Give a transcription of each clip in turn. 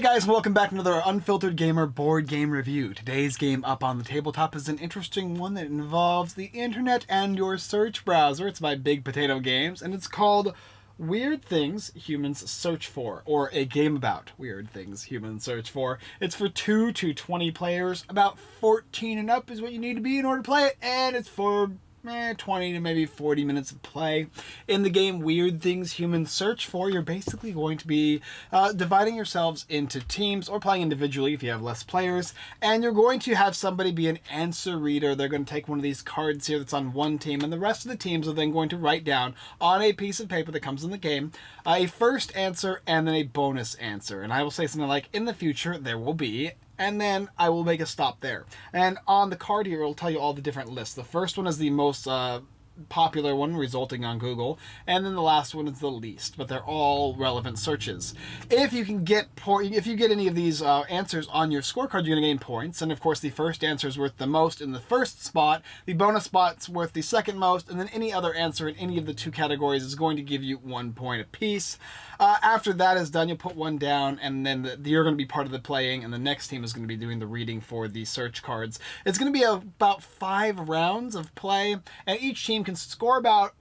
Hey guys, welcome back to another Unfiltered Gamer board game review. Today's game up on the tabletop is an interesting one that involves the internet and your search browser. It's by Big Potato Games, and it's called Weird Things Humans Search For, or a game about weird things humans search for. It's for 2 to 20 players. About 14 and up is what you need to be in order to play it, and it's for 20 to maybe 40 minutes of play. In the game Weird Things Humans Search For, you're basically going to be dividing yourselves into teams or playing individually if you have less players, and you're going to have somebody be an answer reader. They're going to take one of these cards here that's on one team, and the rest of the teams are then going to write down on a piece of paper that comes in the game a first answer and then a bonus answer. And I will say something like, in the future there will be, and then I will make a stop there. And on the card here, it'll tell you all the different lists. The first one is the most popular one, resulting on Google, and then the last one is the least, but they're all relevant searches. If you get any of these answers on your scorecard, you're going to gain points, and of course the first answer is worth the most in the first spot, the bonus spot's worth the second most, and then any other answer in any of the two categories is going to give you 1 point apiece. After that is done, you'll put one down, and then you're going to be part of the playing, and the next team is going to be doing the reading for the search cards. It's going to be about 5 rounds of play, and each team can score about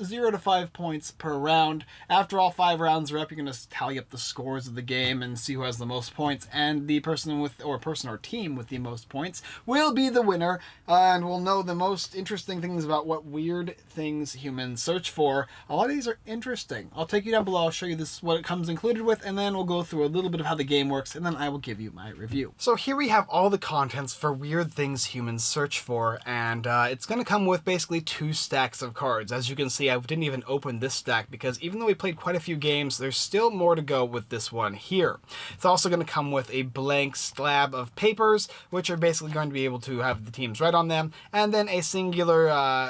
0 to 5 points per round. After all 5 rounds are up, you're going to tally up the scores of the game and see who has the most points, and the person or team with the most points will be the winner, and we'll know the most interesting things about what weird things humans search for. A lot of these are interesting. I'll take you down below, I'll show you what it comes included with, and then we'll go through a little bit of how the game works, and then I will give you my review. So here we have all the contents for Weird Things Humans Search For, and it's going to come with basically 2 stacks of cards. As you can see, I didn't even open this stack because even though we played quite a few games, there's still more to go with this one here. It's also going to come with a blank slab of papers, which are basically going to be able to have the teams write on them, and then a singular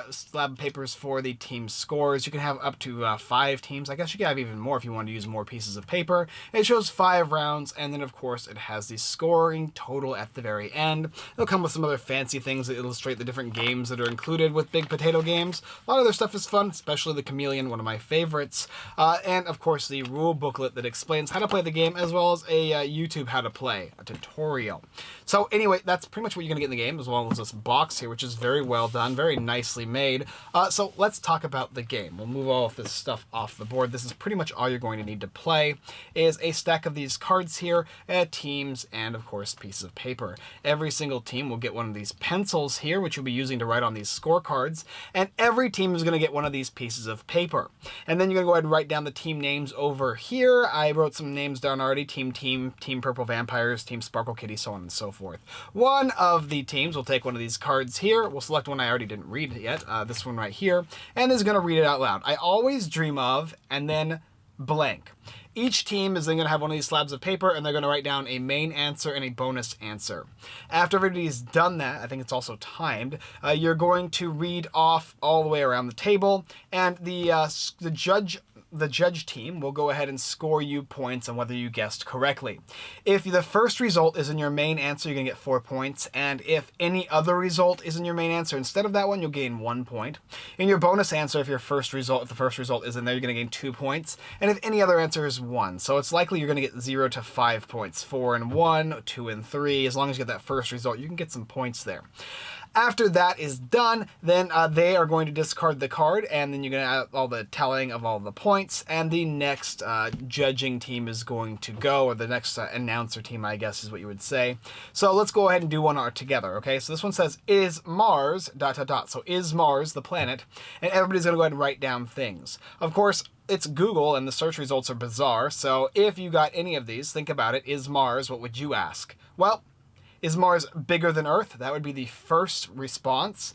slab of papers for the team scores. You can have up to 5 teams. I guess you can have even more if you want to use more pieces of paper. It shows 5 rounds, and then of course it has the scoring total at the very end. It'll come with some other fancy things that illustrate the different games that are included with Big Potato Games. A lot of their stuff is fun, especially the Chameleon, one of my favorites, and of course the rule booklet that explains how to play the game, as well as a YouTube how to play, a tutorial. So anyway, that's pretty much what you're going to get in the game, as well as this box here, which is very well done, very nicely made. So let's talk about the game. We'll move all of this stuff off the board. This is pretty much all you're going to need to play, is a stack of these cards here, teams, and of course pieces of paper. Every single team will get one of these pencils here, which you'll be using to write on these scorecards, and every team is going to get one of these pieces of paper. And then you're going to go ahead and write down the team names over here. I wrote some names down already. Team Purple Vampires, Team Sparkle Kitty, so on and so forth. One of the teams will take one of these cards here. We'll select one I already didn't read yet, this one right here, and is going to read it out loud. I always dream of, and then blank. Each team is then going to have one of these slabs of paper, and they're going to write down a main answer and a bonus answer. After everybody's done that, I think it's also timed, you're going to read off all the way around the table, and the judge team will go ahead and score you points on whether you guessed correctly. If the first result is in your main answer, you're going to get 4 points, and if any other result is in your main answer instead of that one, you'll gain 1 point. In your bonus answer, if the first result is in there, you're going to gain 2 points, and if any other answer is 1. So it's likely you're going to get 0 to 5 points, 4 and 1, 2 and 3. As long as you get that first result, you can get some points there. After that is done, then they are going to discard the card, and then you're going to have all the tallying of all the points, and the next judging team is going to go, or the next announcer team, I guess is what you would say. So let's go ahead and do one together, okay? So this one says, is Mars, ... So is Mars the planet? And everybody's going to go ahead and write down things. Of course, it's Google, and the search results are bizarre, so if you got any of these, think about it. Is Mars, what would you ask? Well, is Mars bigger than Earth? That would be the first response.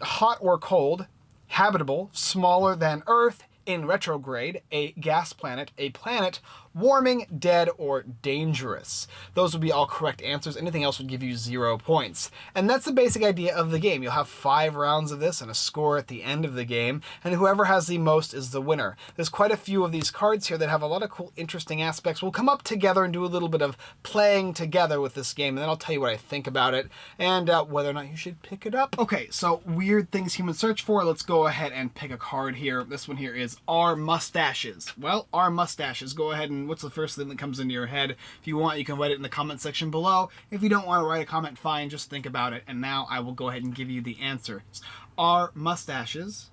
Hot or cold? Habitable? Smaller than Earth? In retrograde? A gas planet? A planet? Warming, dead, or dangerous. Those would be all correct answers. Anything else would give you 0 points. And that's the basic idea of the game. You'll have 5 rounds of this and a score at the end of the game, and whoever has the most is the winner. There's quite a few of these cards here that have a lot of cool, interesting aspects. We'll come up together and do a little bit of playing together with this game, and then I'll tell you what I think about it, and whether or not you should pick it up. Okay, so Weird Things Humans Search For. Let's go ahead and pick a card here. This one here is Our Mustaches. Well, Our Mustaches. Go ahead and question. What's the first thing that comes into your head? If you want, you can write it in the comment section below. If you don't want to write a comment, fine, just think about it. And now I will go ahead and give you the answers. Are mustaches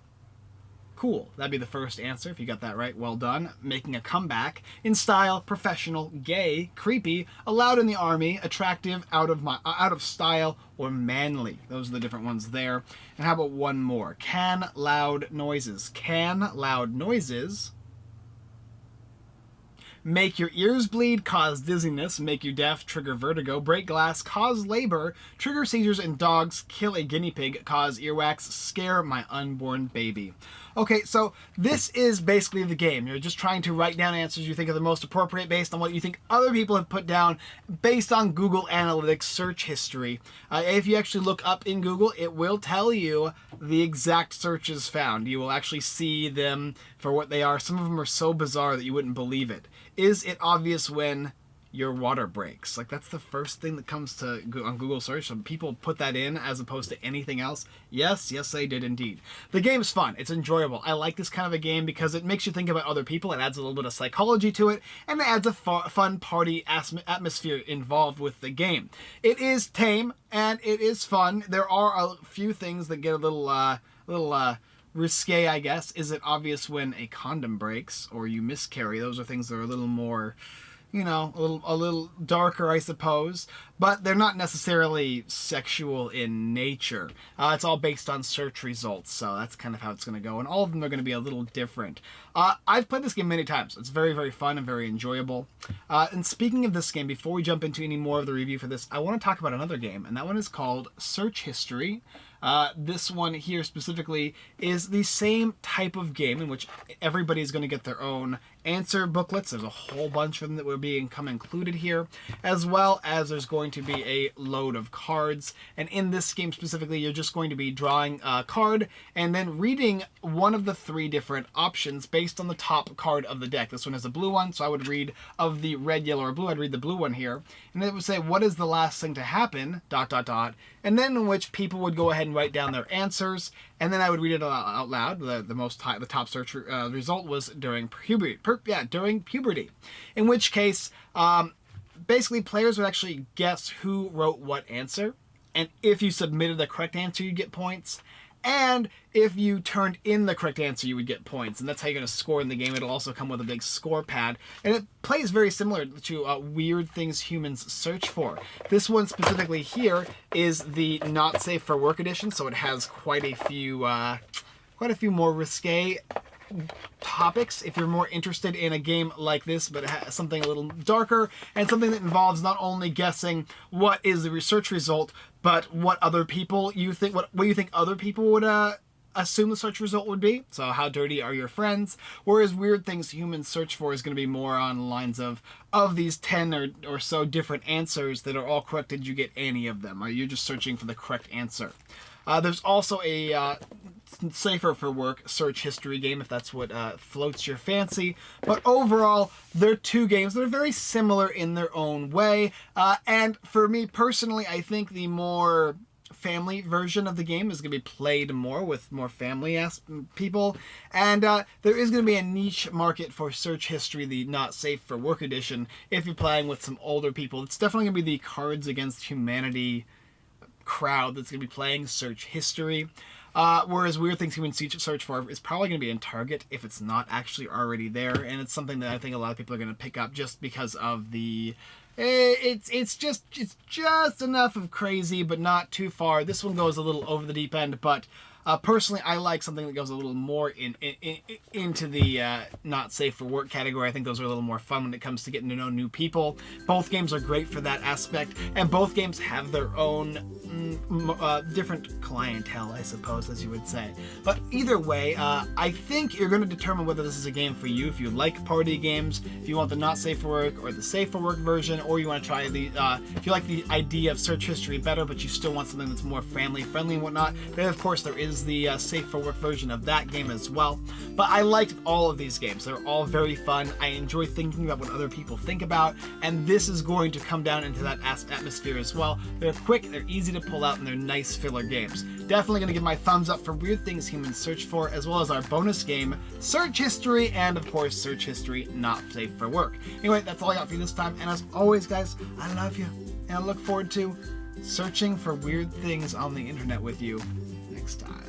cool? That'd be the first answer. If you got that right, well done. Making a comeback. In style, professional, gay, creepy, allowed in the army, attractive, out of style, or manly. Those are the different ones there. And how about one more? Can loud noises. Can loud noises make your ears bleed, cause dizziness, make you deaf, trigger vertigo, break glass, cause labor, trigger seizures in dogs, kill a guinea pig, cause earwax, scare my unborn baby. Okay, so this is basically the game. You're just trying to write down answers you think are the most appropriate based on what you think other people have put down based on Google Analytics search history. If you actually look up in Google, it will tell you the exact searches found. You will actually see them for what they are. Some of them are so bizarre that you wouldn't believe it. Is it obvious when your water breaks? Like, that's the first thing that comes to on Google search. Some people put that in as opposed to anything else. Yes, they did indeed. The game's fun. It's enjoyable. I like this kind of a game because it makes you think about other people. It adds a little bit of psychology to it, and it adds a fun party atmosphere involved with the game. It is tame, and it is fun. There are a few things that get a little risque, I guess. Is it obvious when a condom breaks or you miscarry? Those are things that are a little more, you know, a little darker, I suppose, but they're not necessarily sexual in nature. It's all based on search results, so that's kind of how it's going to go, and all of them are going to be a little different. I've played this game many times. It's very, very fun and very enjoyable. And speaking of this game, before we jump into any more of the review for this, I want to talk about another game, and that one is called Search History. This one here specifically is the same type of game in which everybody is going to get their own answer booklets. There's a whole bunch of them that will become included here, as well as there's going to be a load of cards. And in this game specifically, you're just going to be drawing a card and then reading one of the three different options based on the top card of the deck. This one is a blue one, so I would read of the red, yellow, or blue. I'd read the blue one here, and it would say, what is the last thing to happen, ... and then in which people would go ahead and write down their answers, and then I would read it out loud. The top search result was during puberty. During puberty, in which case, basically players would actually guess who wrote what answer, and if you submitted the correct answer, you'd get points. And if you turned in the correct answer, you would get points. And that's how you're going to score in the game. It'll also come with a big score pad. And it plays very similar to Weird Things Humans Search For. This one specifically here is the Not Safe for Work edition. So it has quite a few more risque topics. If you're more interested in a game like this, but it has something a little darker and something that involves not only guessing what is the research result, but what other people you think, what you think other people would assume the search result would be. So how dirty are your friends? Whereas Weird Things Humans Search For is going to be more on the lines of these 10 or so different answers that are all correct, did you get any of them? Or you're just searching for the correct answer. There's also a safer for work search history game, if that's what floats your fancy. But overall, they're two games that are very similar in their own way. And for me personally, I think the more family version of the game is going to be played more with more family people, and there is going to be a niche market for search history, the Not Safe for Work edition, if you're playing with some older people. It's definitely going to be the Cards Against Humanity crowd that's going to be playing search history, whereas Weird Things Humans Search For is probably going to be in Target if it's not actually already there, and it's something that I think a lot of people are going to pick up just because of the it's just enough of crazy, but not too far. This one goes a little over the deep end, but personally, I like something that goes a little more into the Not Safe for Work category. I think those are a little more fun when it comes to getting to know new people. Both games are great for that aspect, and both games have their own different clientele, I suppose, as you would say. But either way, I think you're going to determine whether this is a game for you. If you like party games, if you want the Not Safe for Work or the Safe for Work version, or you want to try the, if you like the idea of search history better, but you still want something that's more family friendly and whatnot, then of course there is is the safe for work version of that game as well. But I liked all of these games. They're all very fun. I enjoy thinking about what other people think about, and this is going to come down into that atmosphere as well. They're quick, they're easy to pull out, and they're nice filler games. Definitely going to give my thumbs up for Weird Things Humans Search For, as well as our bonus game, Search History, and of course, Search History Not Safe for Work. Anyway, that's all I got for you this time, and as always, guys, I love you, and I look forward to searching for weird things on the internet with you next time.